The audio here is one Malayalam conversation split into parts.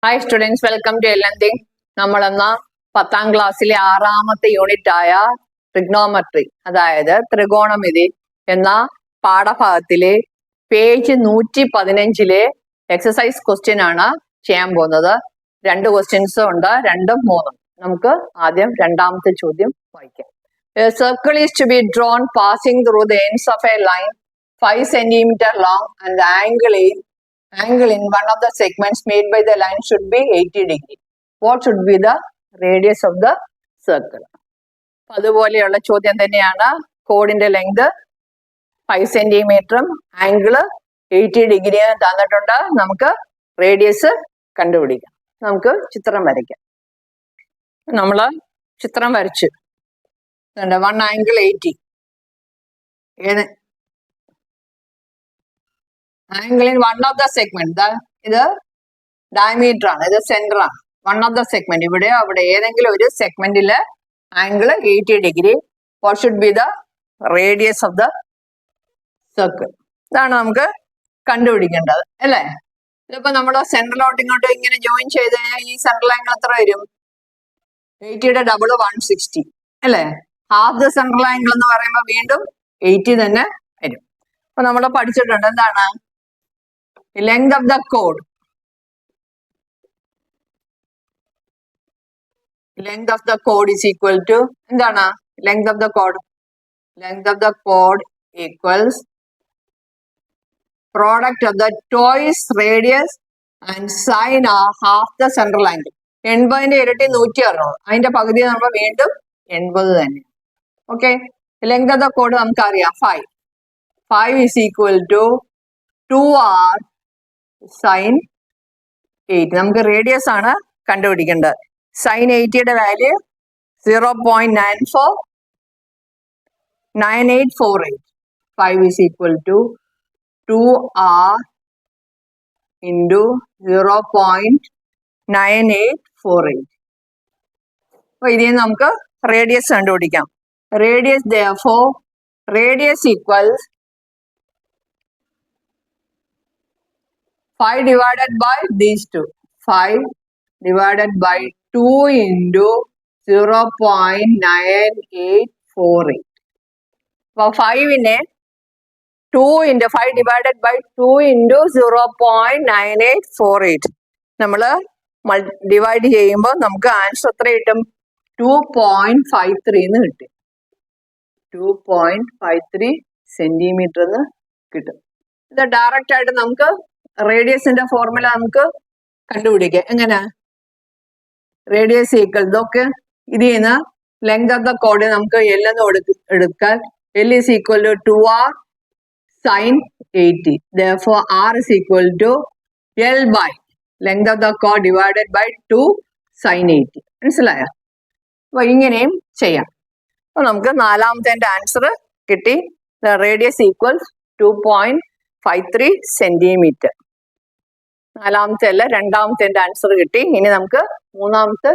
Hi students, welcome to L&D. നമ്മളെന്ന 10ാം ക്ലാസ്സിലെ 6ാമത്തെ യൂണിറ്റ് ആയ ട്രിഗ്നോമെട്രി അതായത് ത്രികോണമിതി എന്ന പാഠഭാഗത്തിലെ പേജ് 115ലെ എക്സസൈസ് ക്വസ്റ്റ്യൻ ആണ് ചെയ്യാൻ പോകുന്നത്. 2 ക്വസ്റ്റ്യൻസ് ഉണ്ട്, 2ഉം 3ഉം. നമുക്ക് ആദ്യം രണ്ടാമത്തെ ചോദ്യം വായിക്കാം. A circle is to be drawn passing through the ends of a line 5 cm long and the angle in one of the segments made by the line should be 80 degree. What should be the radius of the circle? അതുപോലെയുള്ള ചോദ്യം തന്നെയാണ്. കോഡിന്റെ ലെങ്ത് 5 സെന്റിമീറ്ററും ആംഗിള് 80 ഡിഗ്രി തന്നിട്ടുണ്ട്. നമുക്ക് റേഡിയസ് കണ്ടുപിടിക്കാം. നമുക്ക് ചിത്രം വരയ്ക്കാം. നമ്മള് ചിത്രം വരച്ചു. 1 angle 80. Angle in one of the segment, ഇത് ഡയമീറ്റർ ആണ്, ഇത് സെന്റർ ആണ്. വൺ ഓഫ് ദ സെഗ്മെന്റ്, ഇവിടെ അവിടെ ഏതെങ്കിലും ഒരു സെഗ്മെന്റില് angle 80 degree. What should be the radius of the circle? ഇതാണ് നമുക്ക് കണ്ടുപിടിക്കേണ്ടത് അല്ലേ. ഇതിപ്പോ നമ്മുടെ സെന്ററിലോട്ട് ഇങ്ങോട്ട് ഇങ്ങനെ ജോയിൻ ചെയ്ത് കഴിഞ്ഞാൽ ഈ സെൻട്രൽ ആംഗിൾ എത്ര വരും? 80യുടെ ഡബിൾ 160 അല്ലേ. ഹാഫ് ദ സെൻട്രൽ ആംഗിൾ എന്ന് പറയുമ്പോൾ വീണ്ടും 80 തന്നെ വരും. അപ്പൊ നമ്മൾ പഠിച്ചിട്ടുണ്ട് എന്താണ് length of the chord. Length of the chord is equal to എന്താണ് length of the chord? Length of the chord equals product of the twice radius and sine of half the central angle. 80ന്റെ ഇരട്ടി 160, അതിന്റെ പകുതി നമ്മൾ വീണ്ടും 80 തന്നെ. Okay, length of the chord നമുക്കറിയാം 5. 5 is equal to 2r sign 8. നമുക്ക് റേഡിയസ് ആണ് കണ്ടുപിടിക്കേണ്ടത്. സൈൻ 80യുടെ value 0.9848. 5 is equal to 2r into 0.9848. അപ്പൊ ഇതിൽ നമുക്ക് റേഡിയസ് കണ്ടുപിടിക്കാം. Radius therefore radius equals 5 divided by these two. 5 divided by 2 into 0.9848. അപ്പോൾ 5നെ 2 into 5 divided by 2 into 0.9848 നമ്മൾ ഡിവൈഡ് ചെയ്യുമ്പോൾ നമുക്ക് ആൻസർ എത്ര കിട്ടും? 2.53 എന്ന് കിട്ടും. 2.53 സെന്റിമീറ്റർ എന്ന് കിട്ടും. ഇത് ഡയറക്റ്റ് ആയിട്ട് നമുക്ക് റേഡിയസിന്റെ ഫോർമുല നമുക്ക് കണ്ടുപിടിക്കാം. എങ്ങനെ? റേഡിയസ് ഈക്വൽ ഇതൊക്കെ ഇതിൽ നിന്ന് ലെങ്ത് ഓഫ് ദ കോഡ് നമുക്ക് L എന്ന് എടുക്കാൻ. L is equal to 2r sin 80. Therefore r is equal to L by length of the chord divided by 2 sin 80. മനസ്സിലായോ? അപ്പൊ ഇങ്ങനെയും ചെയ്യാം. അപ്പൊ നമുക്ക് നാലാമത്തെ ആൻസർ കിട്ടി. Radius equals 2.53 centimetre. നാലാമത്തെ അല്ല, രണ്ടാമത്തെ ആൻസർ കിട്ടി. ഇനി നമുക്ക് മൂന്നാമത്തെ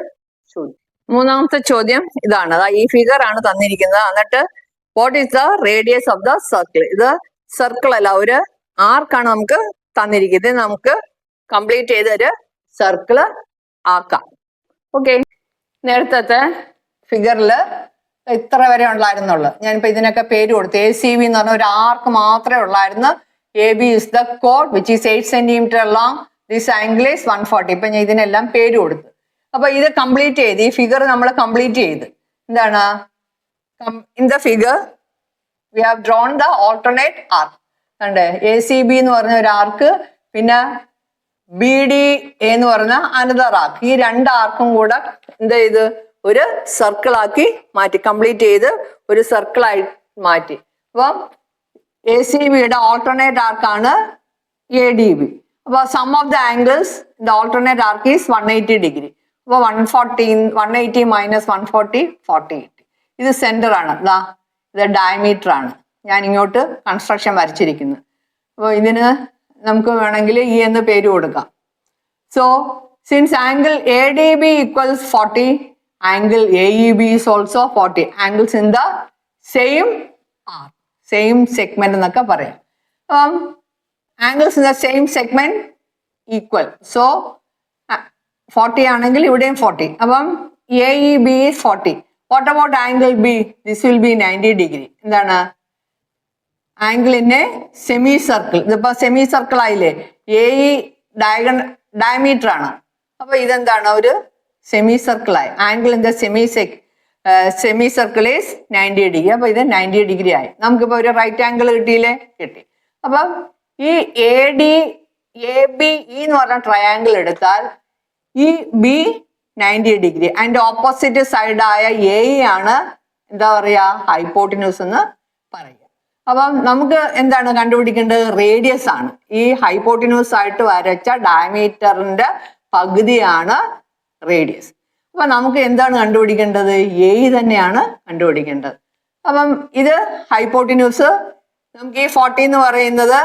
ചോദ്യം. മൂന്നാമത്തെ ചോദ്യം ഇതാണ്. ഈ ഫിഗർ ആണ് തന്നിരിക്കുന്നത്. എന്നിട്ട് what is the radius of the circle? ഇത് സർക്കിൾ അല്ല, ഒരു ആർക്കാണ് നമുക്ക് തന്നിരിക്കുന്നത്. നമുക്ക് കംപ്ലീറ്റ് ചെയ്തൊരു സർക്കിള് ആക്കാം. ഓക്കെ, നേരത്തെ ഫിഗറിൽ ഇത്ര വരെ ഉണ്ടായിരുന്നുള്ളു. ഞാനിപ്പോ ഇതിനൊക്കെ പേര് കൊടുത്തു. ACB എന്ന് പറഞ്ഞ ഒരു ആർക്ക് മാത്രമേ ഉള്ളായിരുന്നു. AB is the chord which is 8 centimeter long. This angle is 140. ഇപ്പൊ ഞാൻ ഇതിനെല്ലാം പേര് കൊടുത്തു. അപ്പൊ ഇത് കംപ്ലീറ്റ് ചെയ്ത് ഈ ഫിഗർ നമ്മൾ കംപ്ലീറ്റ് ചെയ്ത് എന്താണ് in the figure we have drawn the alternate arc. കണ്ടേ, ACB എന്ന് പറഞ്ഞ ഒരു ആർക്ക്, പിന്നെ BDA എന്ന് പറഞ്ഞ അനദർ ആർക്ക്. ഈ രണ്ട് ആർക്കും കൂടെ എന്ത് ചെയ്ത് ഒരു സർക്കിൾ ആക്കി മാറ്റി, കംപ്ലീറ്റ് ചെയ്ത് ഒരു സർക്കിളായി മാറ്റി. അപ്പം ACBയുടെ ഓൾട്ടർനേറ്റ് ആർക്കാണ് ADB. അപ്പൊ sum of the angles the alternate arc is 180 degree. അപ്പൊ 180 മൈനസ് 140 40. ഇത് സെന്റർ ആണ്. ഇത് ഡയമീറ്റർ ആണ്. ഞാൻ ഇങ്ങോട്ട് കൺസ്ട്രക്ഷൻ വരച്ചിരിക്കുന്നു. അപ്പോൾ ഇതിന് നമുക്ക് വേണമെങ്കിൽ E എന്ന് പേര് കൊടുക്കാം. So since angle ADB equals 40, angle AEB is also 40. Angles in the same arc, same segment എന്നൊക്കെ പറയാം. angles in the same segment equal. So 40 ആണെങ്കിൽ ഇവിടെയും 40. അപ്പം AEB is 40. What about angle B? This will be 90 degree. എന്താണ് angle in A semi circle. ഇതിപ്പോ സെമി സർക്കിൾ ആയില്ലേ, AE ഡയമീറ്റർ ആണ്. അപ്പൊ ഇതെന്താണ് ഒരു സെമി സർക്കിൾ ആയി. Angle in the semi circle is 90 degree. അപ്പൊ ഇത് 90 ഡിഗ്രി ആയി. നമുക്കിപ്പോ ഒരു റൈറ്റ് ആംഗിൾ കിട്ടിയില്ലേ, കിട്ടി. അപ്പം ഈ ABE എന്ന് പറഞ്ഞ ട്രയാംഗിൾ എടുത്താൽ ഈ B 90 ഡിഗ്രി, അതിന്റെ ഓപ്പോസിറ്റ് സൈഡായ AE ആണ് എന്താ പറയാ ഹൈപ്പോട്ടിന്യൂസ് എന്ന് പറയുക. അപ്പം നമുക്ക് എന്താണ് കണ്ടുപിടിക്കേണ്ടത്? റേഡിയസ് ആണ്. ഈ ഹൈപ്പോട്ടിന്യൂസ് ആയിട്ട് വരച്ച ഡയമീറ്ററിന്റെ പകുതിയാണ് റേഡിയസ്. അപ്പൊ നമുക്ക് എന്താണ് കണ്ടുപിടിക്കേണ്ടത്? AE തന്നെയാണ് കണ്ടുപിടിക്കേണ്ടത്. അപ്പം ഇത് ഹൈപ്പോട്ടിന്യൂസ്. നമുക്ക് ഈ 40 എന്ന് പറയുന്നത്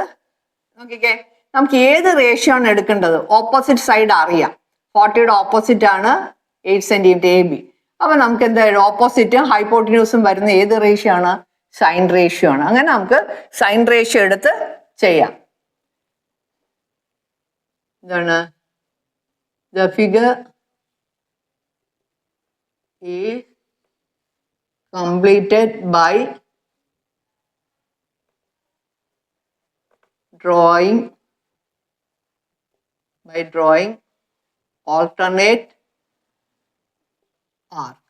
നോക്കിക്കേ, നമുക്ക് ഏത് റേഷ്യോ ആണ് എടുക്കേണ്ടത്? ഓപ്പോസിറ്റ് സൈഡ് അറിയാം. 40യുടെ ഓപ്പോസിറ്റ് ആണ് 8 സെന്റിമീറ്റർ AB. അപ്പൊ നമുക്ക് എന്തായാലും ഓപ്പോസിറ്റും ഹൈപ്പോട്ടിന്യൂസും വരുന്ന ഏത് റേഷ്യോ ആണ്? സൈൻ റേഷ്യോ ആണ്. അങ്ങനെ നമുക്ക് സൈൻ റേഷ്യോ എടുത്ത് ചെയ്യാം. എന്താണ് the figure is completed by drawing alternate arc.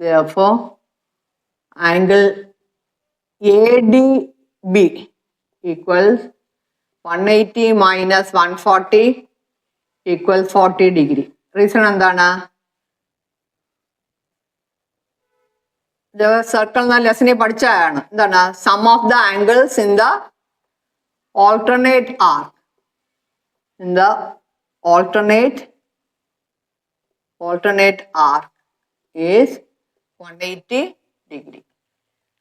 Therefore, angle ADB equals 180 minus 140 equals 40 degree. Reason എന്താണ്? ഇത് സർക്കിൾ എന്ന ലെസണിൽ പഠിച്ചതാണ്. എന്താണ്? Sum of the angles in the alternate arc. In the alternate arc is 180 degree.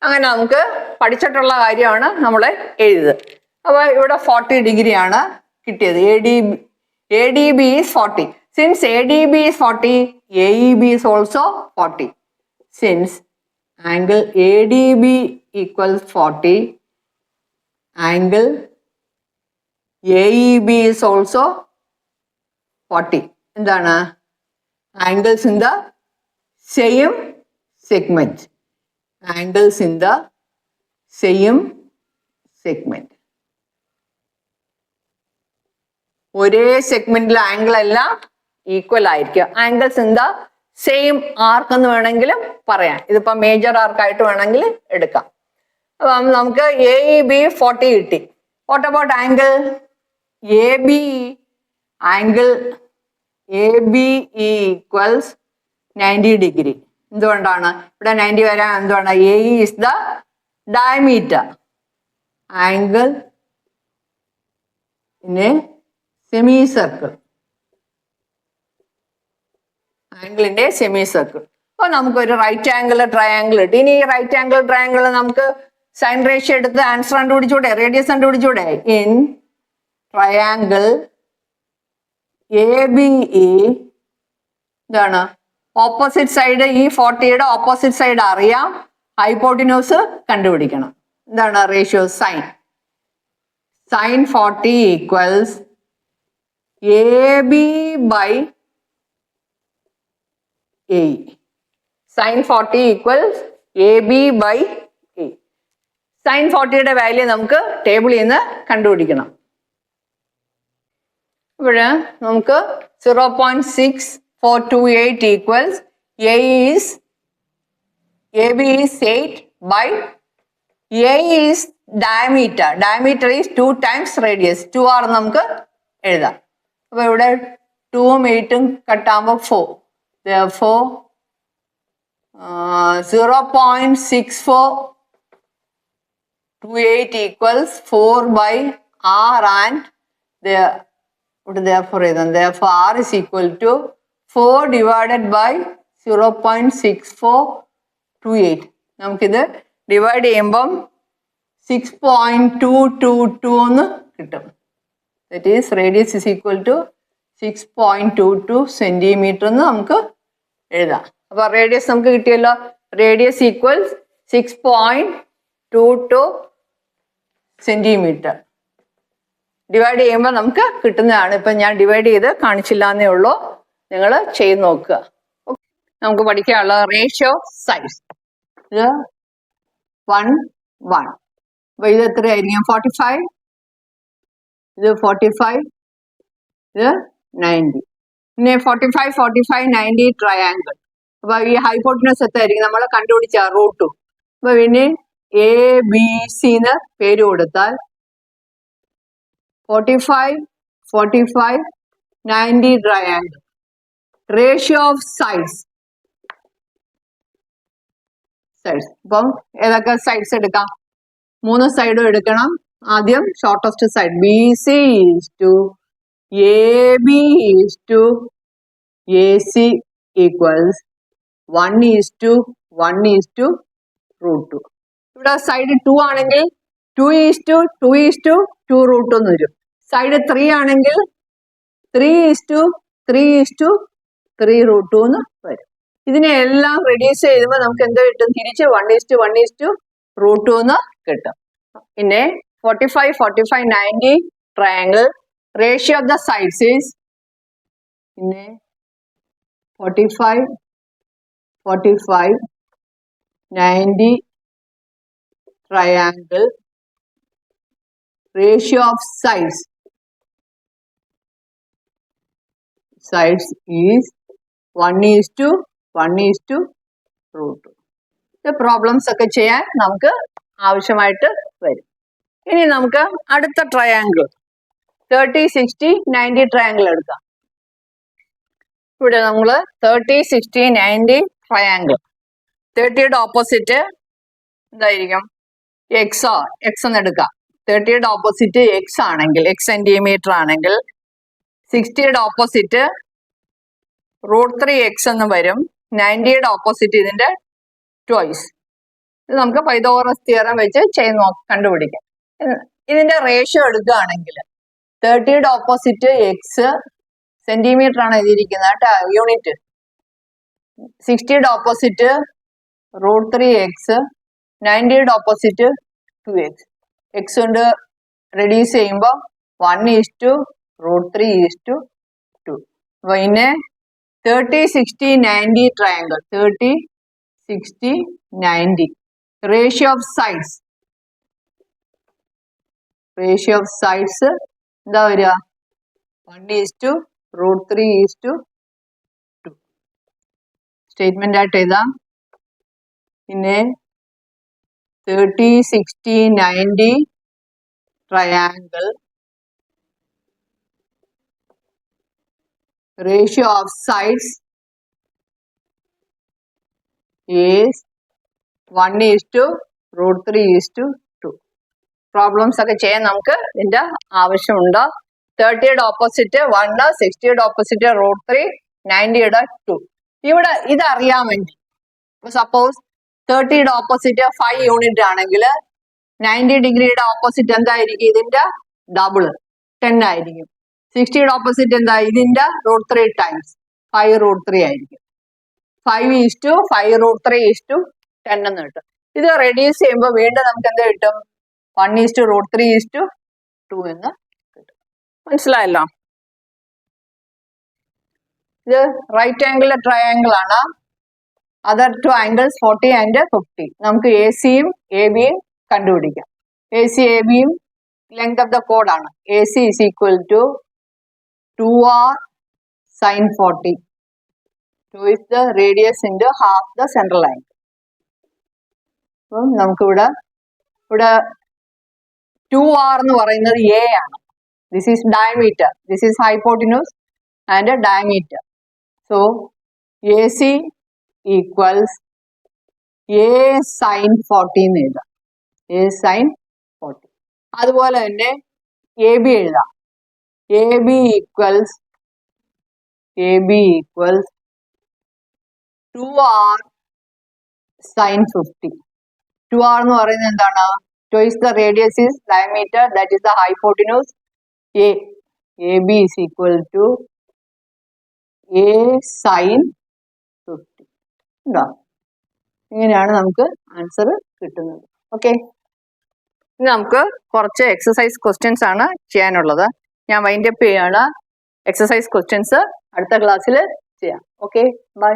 അങ്ങനെ നമുക്ക് പഠിച്ചിട്ടുള്ള കാര്യമാണ് നമ്മൾ എഴുതുന്നത്. അപ്പോൾ ഇവിടെ 40 ഡിഗ്രി ആണ് കിട്ടിയത്. ADB is 40. Since ADB is 40, AEB is also 40. Since angle ADB equals 40, angle AEB is also 40. എന്താണ്? Angles in the same segment. Angles in the same segment. ഒരേ സെഗ്മെന്റിൽ ആംഗിൾ എല്ലാം ഈക്വൽ ആയിരിക്കും. ആംഗിൾസ് ഇൻ ദ സെയിം ആർക്ക് എന്ന് വേണമെങ്കിലും പറയാം. ഇതിപ്പോ മേജർ ആർക്കായിട്ട് വേണമെങ്കിൽ എടുക്കാം. അപ്പം നമുക്ക് AEB 40 കിട്ടി. What about angle ABE? Angle ABE equals 90 degree. എന്തുകൊണ്ടാണ് ഇവിടെ 90 വരാൻ? എന്തുകൊണ്ടാണ്? AE is the diameter. Angle in a semicircle. Angle in a semicircle. അപ്പോൾ നമുക്കൊരു റൈറ്റ് ആംഗിൾ ട്രയാംഗിൾ കിട്ടി. ഇനി ഈ റൈറ്റ് ആംഗിൾ ട്രയാംഗിൾ നമുക്ക് സൈൻ റേഷ്യോ എടുത്ത് ആൻസർ കണ്ടുപിടിച്ചൂടെ, റേഡിയസ് കണ്ടുപിടിച്ചൂടെ? ഇൻ ട്രയാംഗിൾ ABE എന്താണ്? ഓപ്പോസിറ്റ് സൈഡ് ഈ 40യുടെ ഓപ്പോസിറ്റ് സൈഡ് അറിയാം, ഹൈപ്പോട്ടിന്യൂസ് കണ്ടുപിടിക്കണം. എന്താണ് ratio? Sine 40 equals AB by AE. Sin 40 equals AB by AE. Sin 40യുടെ വാല്യൂ നമുക്ക് ടേബിളിൽ നിന്ന് കണ്ടുപിടിക്കണം. ഇവിടെ നമുക്ക് 0.6428 equals AB is 8 by AE is diameter. Diameter is 2 times radius. 2R നമുക്ക് എഴുതാം. അപ്പോൾ ഇവിടെ 2ഉം 8ഉം കട്ടാകുമ്പോൾ 4. Therefore, 0.6428 equals 4 by R and therefore R is equal to 4 divided by 0.6428. നമുക്കിത് ഡിവൈഡ് ചെയ്യുമ്പം 6.222 എന്ന് കിട്ടും. That is radius is equal to 6.22 centimeter എന്ന് നമുക്ക് എഴുതാം. അപ്പൊ റേഡിയസ് നമുക്ക് കിട്ടിയല്ലോ. Radius equals 6.22 centimetre. ഡിവൈഡ് ചെയ്യുമ്പോൾ നമുക്ക് കിട്ടുന്നതാണ്. ഇപ്പം ഞാൻ ഡിവൈഡ് ചെയ്ത് കാണിച്ചില്ല എന്നേ ഉള്ളൂ, നിങ്ങൾ ചെയ്ത് നോക്കുക. നമുക്ക് പഠിക്കാനുള്ള റേഷ്യോ സൈഡ്സ് ഇത് 1 1. അപ്പൊ ഇത് എത്രയായിരിക്കും? 45, ഇത് 45, ഇത് 90. പിന്നെ 45 45 90 ട്രയാങ്കിൾ. അപ്പൊ ഈ ഹൈപ്പോട്ടനസ് എത്രയായിരിക്കും? നമ്മൾ കണ്ടുപിടിച്ച √2. അപ്പൊ പിന്നെ ABC എന്ന് പേര് കൊടുത്താൽ 45 45 90 ട്രയാങ്കിൾ. റേഷ്യോ ഓഫ് സൈഡ്സ് ഇപ്പം ഏതൊക്കെ സൈഡ്സ് എടുക്കാം? 3 സൈഡും എടുക്കണം. ആദ്യം shortest side BC = AB = AC = 1:1:√2. ഇവിടെ സൈഡ് 2 ആണെങ്കിൽ 2:2:2√2 എന്ന് വരും. സൈഡ് 3 ആണെങ്കിൽ 3:3:3√2 എന്ന് വരും. ഇതിനെ എല്ലാം റെഡ്യൂസ് ചെയ്യുമ്പോൾ നമുക്ക് എന്ത് കിട്ടും? തിരിച്ച് 1:1:√2 എന്ന് കിട്ടും. പിന്നെ 45 45 90 triangle. Ratio of the sides is പിന്നെ 45 45 90 triangle. Ratio of sides is 1:1:√2. The problems ഒക്കെ ചെയ്യാൻ നമുക്ക് ആവശ്യമായിട്ട് വരും. ഇനി നമുക്ക് അടുത്ത ട്രയാങ്കിൾ 30 60 90 ട്രയാങ്കിൾ എടുക്കാം. ഇവിടെ നമ്മൾ 30 60 90 ട്രയാങ്കിൾ. 30യുടെ ഓപ്പോസിറ്റ് എന്തായിരിക്കും? X എന്ന് എടുക്കാം. 30യുടെ ഓപ്പോസിറ്റ് X ആണെങ്കിൽ, X സെന്റിമീറ്റർ ആണെങ്കിൽ 60യുടെ ഓപ്പോസിറ്റ് √3x എന്ന് വരും. 90യുടെ ഓപ്പോസിറ്റ് ഇതിന്റെ ട്വൈസ്. ഇത് നമുക്ക് പൈതഗോറസ് തിയറം വെച്ച് കണ്ടുപിടിക്കാം. ഇതിന്റെ റേഷ്യോ എടുക്കുകയാണെങ്കിൽ 30യുടെ ഓപ്പോസിറ്റ് X സെന്റിമീറ്റർ ആണ് എഴുതിയിരിക്കുന്നത് കേട്ടോ, യൂണിറ്റ്. 60യുടെ ഓപ്പോസിറ്റ് √3x, 90യുടെ ഓപ്പോസിറ്റ് 2x. X കൊണ്ട് റെഡ്യൂസ് ചെയ്യുമ്പോൾ 1:√3:2. അപ്പൊ ഇതിനെ 30 60 90 ട്രയാങ്കിൾ. 30 60 90 റേഷ്യോ ഓഫ് സൈഡ്സ് എന്താ വരിക? 1:√3:2. സ്റ്റേറ്റ്മെന്റ് ആയിട്ട് എഴുതാം. പിന്നെ 30 60 90 triangle. Ratio of sides is 1:√3:2. Problems ഒക്കെ ചെയ്യാൻ നമുക്ക് ഇതിന്റെ ആവശ്യമുണ്ട്. 30യുടെ ഓപ്പോസിറ്റ് 1, 60യുടെ ഓപ്പോസിറ്റ് √3, 90യുടെ 2. ഇവിടെ ഇതറിയാമെങ്കിൽ സപ്പോസ് 30യുടെ ഓപ്പോസിറ്റ് 5 യൂണിറ്റ് ആണെങ്കിൽ 90 ഡിഗ്രിയുടെ ഓപ്പോസിറ്റ് എന്തായിരിക്കും? ഇതിന്റെ ഡബിള് 10 ആയിരിക്കും. 60യുടെ ഓപ്പോസിറ്റ് എന്താ? ഇതിന്റെ √3 ടൈംസ് 5√3 ആയിരിക്കും. 5:5√3:10 എന്ന് കിട്ടും. ഇത് റെഡ്യൂസ് ചെയ്യുമ്പോൾ വീണ്ടും നമുക്ക് എന്താ കിട്ടും? 1:√3:2 എന്ന് കിട്ടും. മനസ്സിലായല്ലോ? ഇത് റൈറ്റ് ആംഗിൾ ട്രയാംഗിൾ ആണ്. Other 2 angles 40 and 50. നമുക്ക് AC-യും AB-യും കണ്ടുപിടിക്കാം. AC AB-യും ലെങ്ത് ഓഫ് ദ കോഡ് ആണ്. AC is equal to 2r sin 40. 2 is the radius into half the central angle. അപ്പം നമുക്കിവിടെ 2r എന്ന് പറയുന്നത് A ആണ്. This is diameter. This is hypotenuse and diameter. So AC equals A sin 40 എന്ന് എഴുതാം. A sin 40. അതുപോലെ തന്നെ AB എഴുതാം. AB equals 2r sin 50. 2r എന്ന് പറയുന്നത് എന്താണ്? Twice the radius is diameter, that is the hypotenuse. AB is equal to A sin 50. ഇങ്ങനെയാണ് നമുക്ക് ആൻസർ കിട്ടുന്നത്. ഓക്കെ. ഇനി നമുക്ക് കുറച്ച് എക്സസൈസ് ക്വസ്റ്റ്യൻസ് ആണ് ചെയ്യാനുള്ളത്. ഞാൻ വൈൻഡ് അപ്പ് ചെയ്യാണ്. എക്സസൈസ് ക്വസ്റ്റ്യൻസ് അടുത്ത ക്ലാസ്സിൽ ചെയ്യാം. Okay, by.